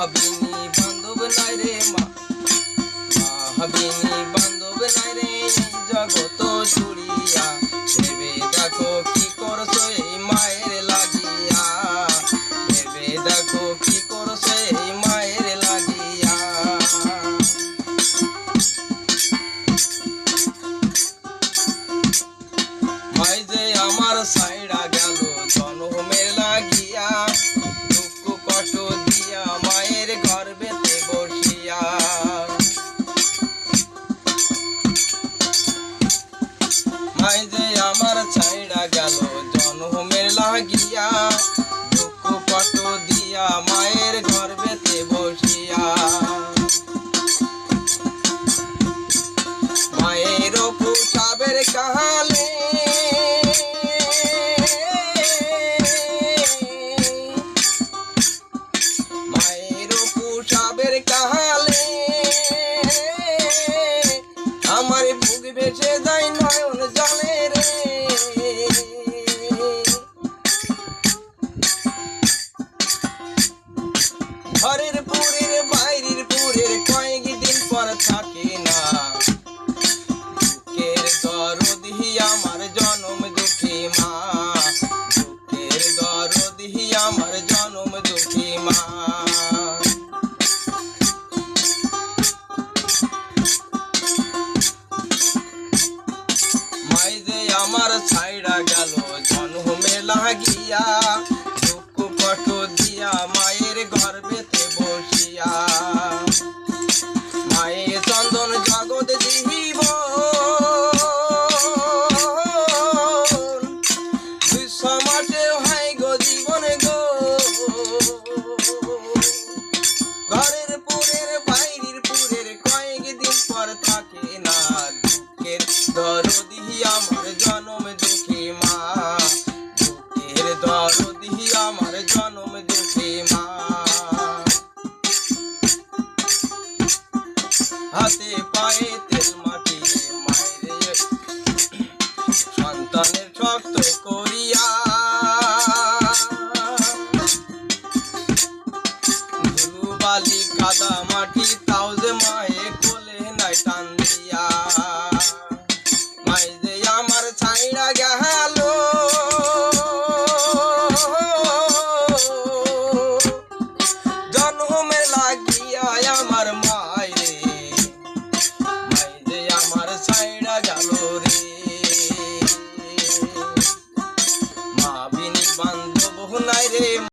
ভাবিনি বান্ধব নাই রে মা, ভাবিনি বান্ধব নাই রে এই জগত জুড়িয়া। ভেবে দেখো কি করছো এই মায়ের লাগিয়া, ভেবে দেখো কি করছো এই মায়ের লাগিয়া। মাই যে আমার সাইড়া গেল জনমের লাগিয়া, দুঃখ কষ্ট দিয়া মায়ের গর্ভেতে বসিয়া। মাই যে আমার ছাইড়া গেল জনমের লাগিয়া, দুঃখ কষ্ট দিয়া মায়ের গর্ভেতে বসিয়া। মায়ের প্রসাবের কাহালে, মায়ের প্রসাবের কাহালে আমার বুক ভেসে যায় নয়ন জলে রে। ঘরের পুরের বাইরের পুরের কয়েকদিন পর থাকে না, দুঃখের দরদি আমার জনম দুঃখী মা, দুঃখের দরদি আমার জনম দুঃখী মা। মাই যে আমার ছাইড়া গেল জনমে লাগিয়া, দুঃখ কষ্ট দিয়া মায়ের গর্ভেতে বসিয়া। মায়ে চন্দন জগৎ জীব সমাজে হয় গো জীবন গো। ঘরের পুরের বাইরের পুরের কয়েকদিন পর থাকে না, দুঃখের দরদি আমার জনম দুঃখী মা, দুঃখের দরদি আমার জনম দুঃখী মা। হাতে পায়ে তেল মাটি মায়ের সন্তানের শক্ত করিয়া, ধুলো বালি কাদা